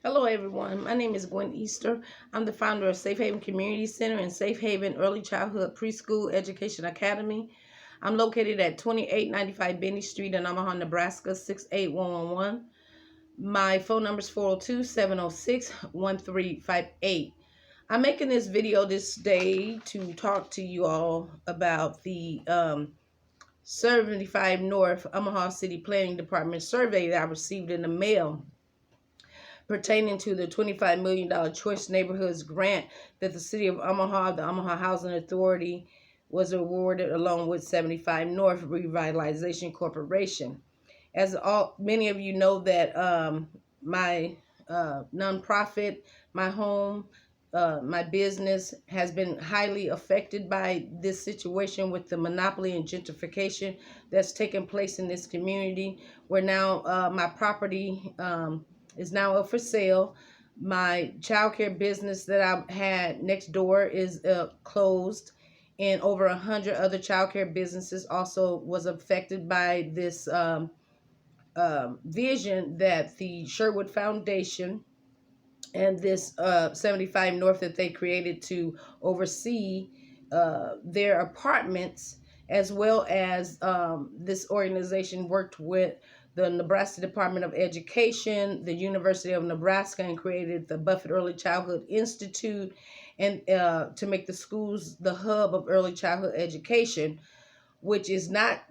Hello, everyone. My name is Gwen Easter. I'm the founder of Safe Haven Community Center and Safe Haven Early Childhood Preschool Education Academy. I'm located at 2895 Benny Street in Omaha, Nebraska, 68111. My phone number is 402-706-1358. I'm making this video this day to talk to you all about the 75 North Omaha City Planning Department survey that I received in the mail pertaining to the $25 million Choice Neighborhoods grant that the City of Omaha, the Omaha Housing Authority, was awarded along with 75 North Revitalization Corporation. As many of you know that my nonprofit, my home, my business has been highly affected by this situation with the monopoly and gentrification that's taken place in this community, where now my property is now up for sale. My childcare business that I had next door is closed, and over 100 other childcare businesses also was affected by this vision that the Sherwood Foundation and this 75 North that they created to oversee their apartments, as well as this organization worked with the Nebraska Department of Education, the University of Nebraska, and created the Buffett Early Childhood Institute, and to make the schools the hub of early childhood education, which is not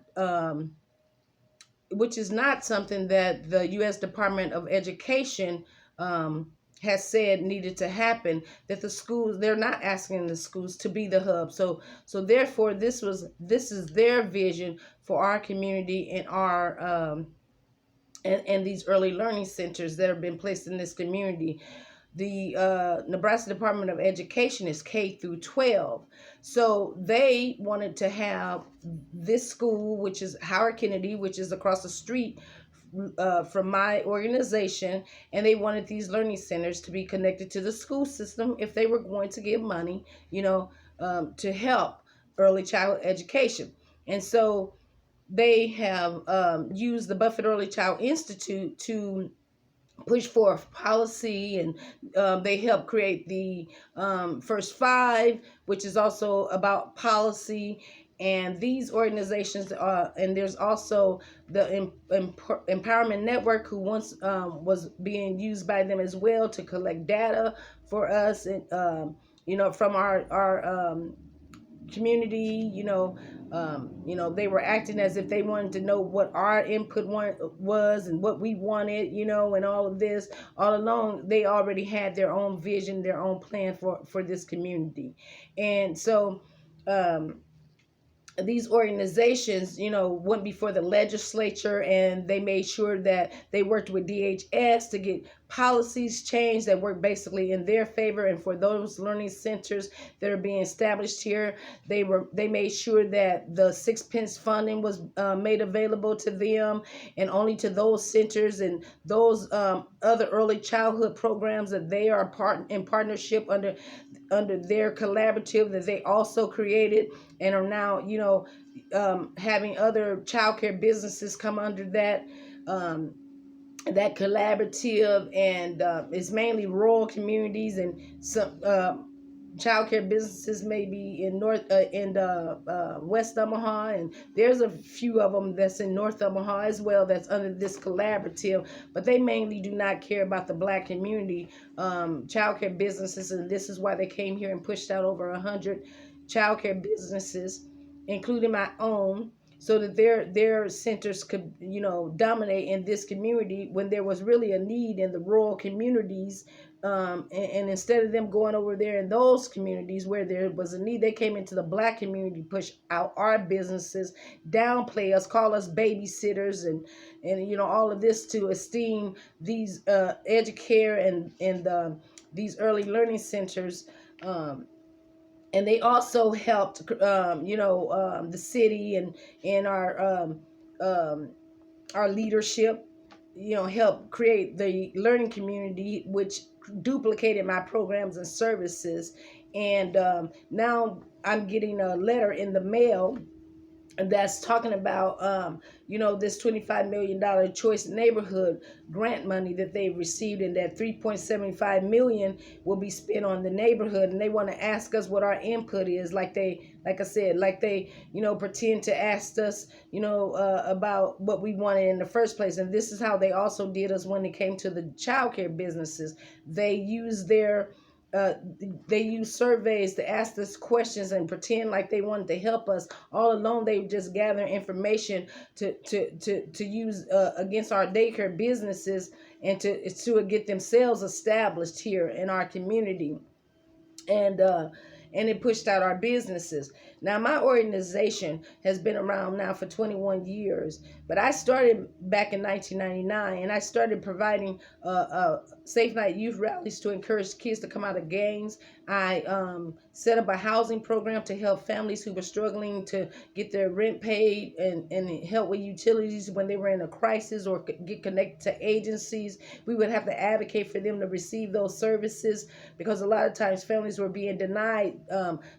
something that the U.S. Department of Education has said needed to happen. That the schools, they're not asking the schools to be the hub. So therefore, this is their vision for our community and our and these early learning centers that have been placed in this community. The Nebraska Department of Education is K through 12. So they wanted to have this school, which is Howard Kennedy, which is across the street from my organization, and they wanted these learning centers to be connected to the school system if they were going to give money, to help early childhood education. And so they have used the Buffett Early Child Institute to push forth policy, and they help create the First Five, which is also about policy. And these organizations and there's also the Empowerment Network, who once was being used by them as well to collect data for us, and from our community. They were acting as if they wanted to know what our input was and what we wanted, and all of this. All along, they already had their own vision, their own plan for this community. And so these organizations, went before the legislature, and they made sure that they worked with DHS to get policies changed that work basically in their favor. And for those learning centers that are being established here, they made sure that the sixpence funding was made available to them, and only to those centers and those other early childhood programs that they are in partnership under their collaborative that they also created, and are now having other childcare businesses come under that collaborative. And it's mainly rural communities, and some childcare businesses maybe in West Omaha, and there's a few of them that's in North Omaha as well that's under this collaborative. But they mainly do not care about the Black community childcare businesses, and this is why they came here and pushed out over 100 childcare businesses, including my own, so that their centers could dominate in this community when there was really a need in the rural communities. And instead of them going over there in those communities where there was a need, they came into the Black community, push out our businesses, downplay us, call us babysitters, and all of this to esteem these educare and these early learning centers. And they also helped, the city and our leadership, help create the learning community, which duplicated my programs and services. And now I'm getting a letter in the mail that's talking about this $25 million choice neighborhood grant money that they received, and that 3.75 million will be spent on the neighborhood. And they want to ask us what our input is, like I said, like they pretend to ask us about what we wanted in the first place. And this is how they also did us when it came to the childcare businesses. They use their uh, they use surveys to ask us questions and pretend like they wanted to help us. All along, they just gather information to use against our daycare businesses, and to get themselves established here in our community. And uh and it pushed out our businesses. Now, my organization has been around now for 21 years, but I started back in 1999, and I started providing safe night youth rallies to encourage kids to come out of gangs. I set up a housing program to help families who were struggling to get their rent paid, and help with utilities when they were in a crisis, or get connected to agencies. We would have to advocate for them to receive those services, because a lot of times families were being denied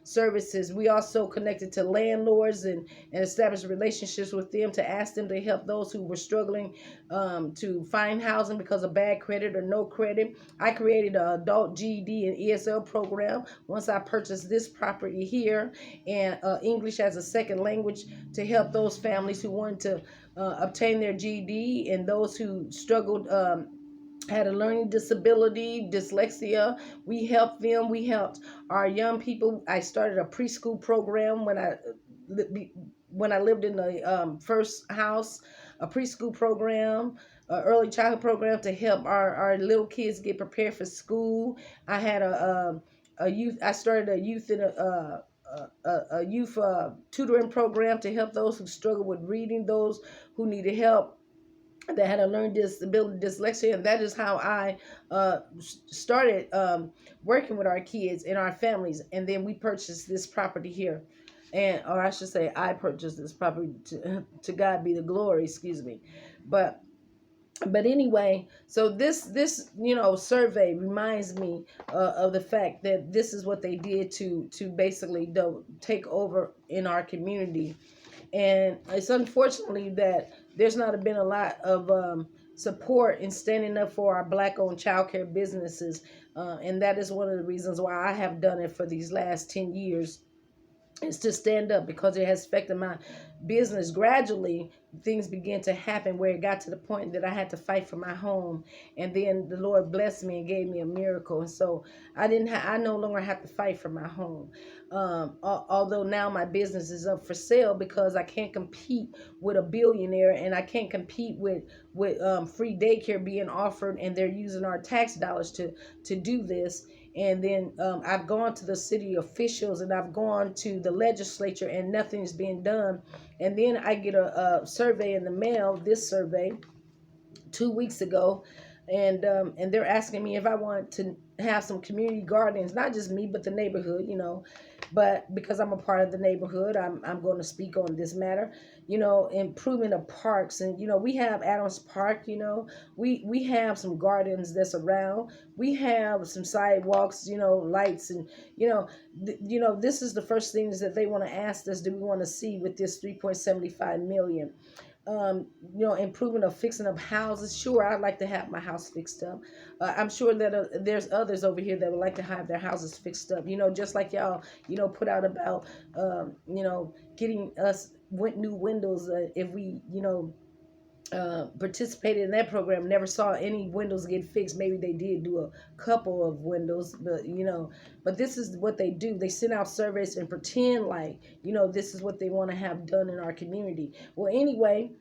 services. We also connected to landlords, and established relationships with them to ask them to help those who were struggling to find housing because of bad credit or no credit. I created an adult GED and ESL program once I purchased this property here, and English as a second language, to help those families who wanted to obtain their GED, and those who struggled, had a learning disability, dyslexia. We helped them. We helped our young people. I started a preschool program when I lived in the first house, a preschool program, early childhood program, to help our little kids get prepared for school. I had a youth. I started a youth in a youth tutoring program to help those who struggle with reading, those who needed help, that had a learning disability, dyslexia. And that is how I started working with our kids and our families. And then we purchased this property here, or I should say, I purchased this property. To God be the glory. Excuse me, but anyway, so this survey reminds me of the fact that this is what they did to basically take over in our community. And it's unfortunately that there's not been a lot of support in standing up for our black-owned childcare businesses, and that is one of the reasons why I have done it for these last 10 years, is to stand up, because it has affected my business. Gradually, things began to happen where it got to the point that I had to fight for my home, and then the Lord blessed me and gave me a miracle. And so I no longer have to fight for my home. Although now my business is up for sale, because I can't compete with a billionaire, and I can't compete with free daycare being offered, and they're using our tax dollars to do this. And then I've gone to the city officials, and I've gone to the legislature, and nothing's being done. And then I get a survey in the mail, this survey, 2 weeks ago, and they're asking me if I want to have some community gardens, not just me, but the neighborhood. But because I'm a part of the neighborhood, I'm going to speak on this matter. Improvement of parks, and we have Adams Park. We have some gardens that's around. We have some sidewalks, lights, and this is the first things that they want to ask us: do we want to see with this 3.75 million? Improvement of fixing up houses. Sure, I'd like to have my house fixed up. I'm sure that there's others over here that would like to have their houses fixed up. Just like y'all, put out about, getting us new windows. If we, participated in that program, never saw any windows get fixed. Maybe they did do a couple of windows, but this is what they do. They send out surveys and pretend like, this is what they want to have done in our community. Well, anyway,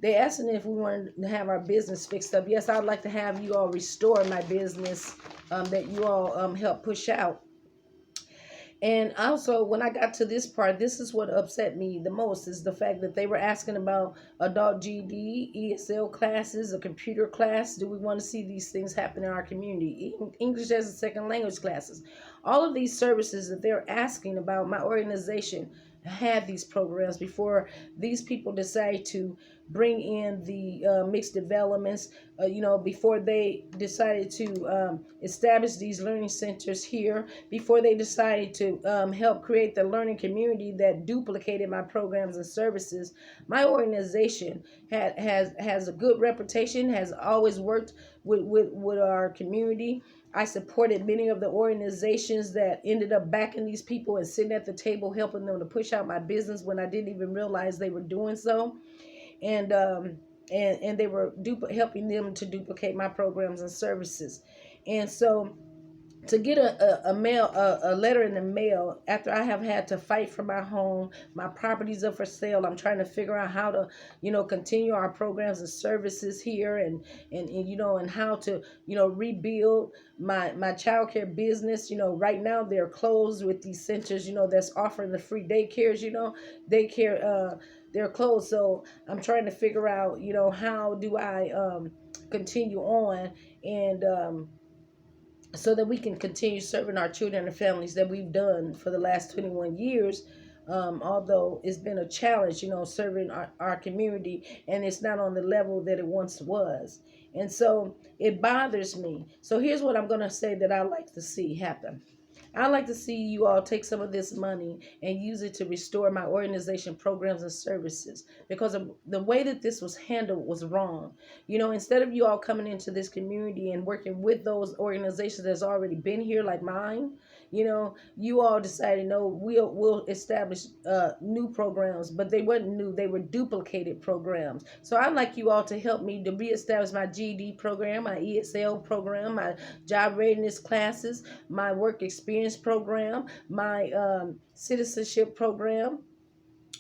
they asked me if we wanted to have our business fixed up. Yes, I'd like to have you all restore my business that you all helped push out. And also, when I got to this part, this is what upset me the most, is the fact that they were asking about adult GED, ESL classes, a computer class. Do we want to see these things happen in our community? English as a second language classes. All of these services that they're asking about, my organization had these programs before these people decide to bring in the mixed developments, before they decided to establish these learning centers here, before they decided to help create the learning community that duplicated my programs and services. My organization has a good reputation, has always worked with our community. I supported many of the organizations that ended up backing these people and sitting at the table helping them to push out my business when I didn't even realize they were doing so. And they were helping them to duplicate my programs and services. And so to get a letter in the mail after I have had to fight for my home, my properties are for sale. I'm trying to figure out how to, continue our programs and services here, and how to, rebuild my childcare business. Right now they're closed with these centers, that's offering the free daycares. Daycare, they're closed. So I'm trying to figure out, how do I continue on, and so that we can continue serving our children and families that we've done for the last 21 years. Although it's been a challenge, serving our community, and it's not on the level that it once was. And so it bothers me. So here's what I'm going to say that I like to see happen. I'd like to see you all take some of this money and use it to restore my organization programs and services, because of the way that this was handled was wrong. Instead of you all coming into this community and working with those organizations that's already been here, like mine, you all decided, no, we'll establish new programs, but they weren't new, they were duplicated programs. So I'd like you all to help me to reestablish my GED program, my ESL program, my job readiness classes, my work experience program, my citizenship program,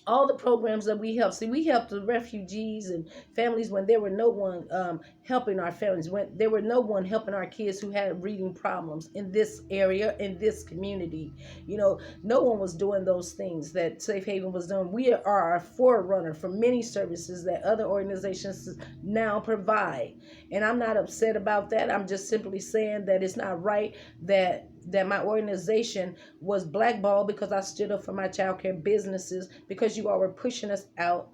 all the programs that we help. See, we helped the refugees and families when there were no one helping our families, when there were no one helping our kids who had reading problems in this area, in this community. No one was doing those things that Safe Haven was doing. We are a forerunner for many services that other organizations now provide. And I'm not upset about that. I'm just simply saying that it's not right that my organization was blackballed because I stood up for my childcare businesses, because you all were pushing us out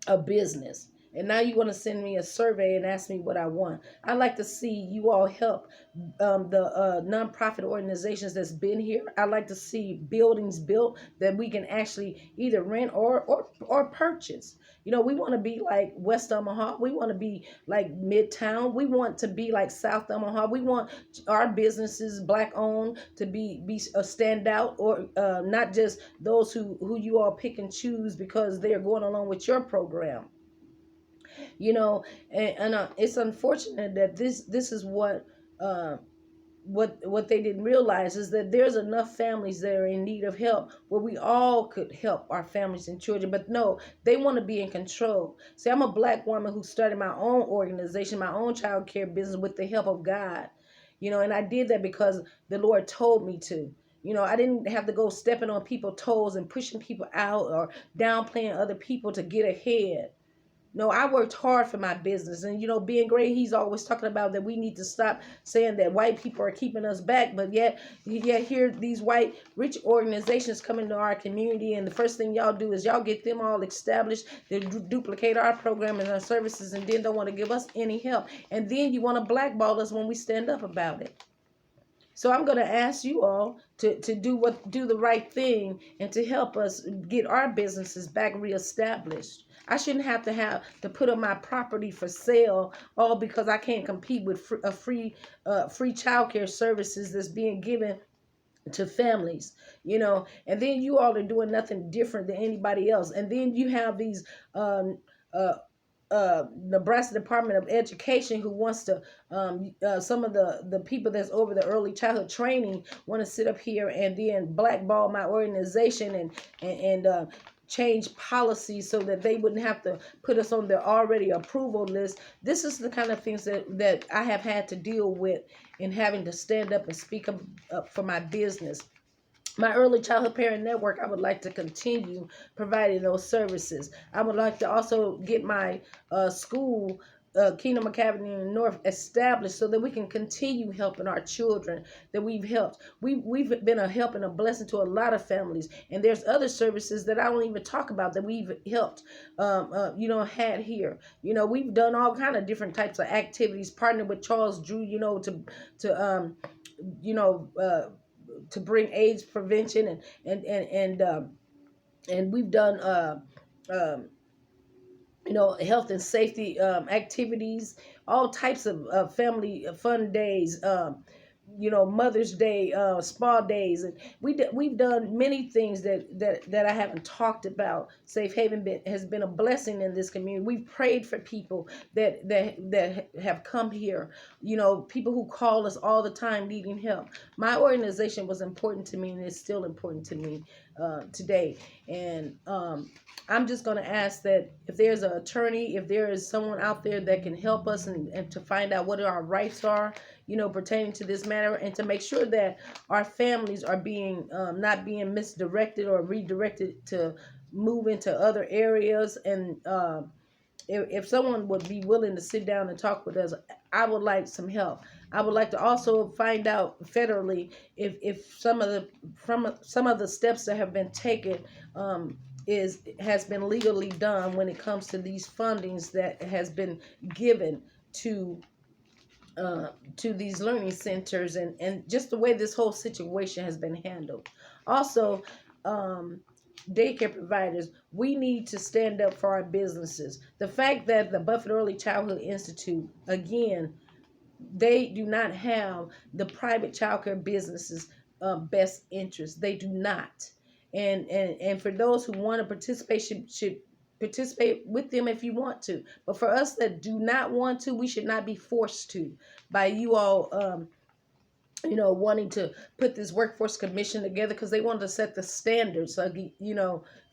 of business. And now you want to send me a survey and ask me what I want. I'd like to see you all help the nonprofit organizations that's been here. I'd like to see buildings built that we can actually either rent or purchase. We want to be like West Omaha. We want to be like Midtown. We want to be like South Omaha. We want our businesses, black owned, to be a standout, or not just those who you all pick and choose because they are going along with your program. And it's unfortunate that this is what they didn't realize, is that there's enough families that are in need of help where we all could help our families and children. But no, they want to be in control. See, I'm a black woman who started my own organization, my own child care business, with the help of God. And I did that because the Lord told me to. I didn't have to go stepping on people's toes and pushing people out or downplaying other people to get ahead. No, I worked hard for my business. And, being great, he's always talking about that we need to stop saying that white people are keeping us back. But yet here these white rich organizations come into our community, and the first thing y'all do is y'all get them all established. They duplicate our program and our services, and then don't want to give us any help. And then you want to blackball us when we stand up about it. So I'm going to ask you all to do the right thing and to help us get our businesses back reestablished. I shouldn't have to put up my property for sale, all because I can't compete with free childcare services that's being given to families, and then you all are doing nothing different than anybody else. And then you have these uh, Nebraska Department of Education who wants to, some of the people that's over the early childhood training want to sit up here and then blackball my organization and change policies so that they wouldn't have to put us on their already approval list. This is the kind of things that I have had to deal with in having to stand up and speak up for my business. My early childhood parent network, I would like to continue providing those services. I would like to also get my school Kingdom Academy in the North established so that we can continue helping our children that we've helped. We've been a help and a blessing to a lot of families, and there's other services that I don't even talk about that we've helped, had here. We've done all kind of different types of activities, partnered with Charles Drew, to you know, uh, to bring AIDS prevention, and we've done um, health and safety activities, all types of family fun days, Mother's Day, spa days, and we've done many things that I haven't talked about. Safe Haven has been a blessing in this community. We've prayed for people that have come here. People who call us all the time needing help. My organization was important to me, and it's still important to me today. And I'm just going to ask that if there's an attorney, if there is someone out there that can help us and to find out what our rights are, pertaining to this matter, and to make sure that our families are being not being misdirected or redirected to move into other areas. And if someone would be willing to sit down and talk with us, I would like some help. I would like to also find out federally if some of the steps that have been taken has been legally done when it comes to these fundings that has been given to these learning centers, and just the way this whole situation has been handled. Also, daycare providers, we need to stand up for our businesses. The fact that the Buffett Early Childhood Institute, again, they do not have the private childcare businesses best interest. They do not. And for those who want to participate, should participate with them if you want to. But for us that do not want to, we should not be forced to by you all wanting to put this workforce commission together, because they want to set the standards,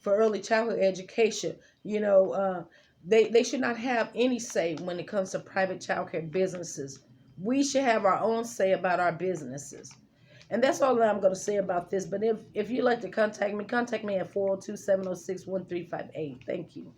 for early childhood education. They should not have any say when it comes to private childcare businesses. We should have our own say about our businesses. And that's all that I'm going to say about this. But if you'd like to contact me at 402-706-1358. Thank you.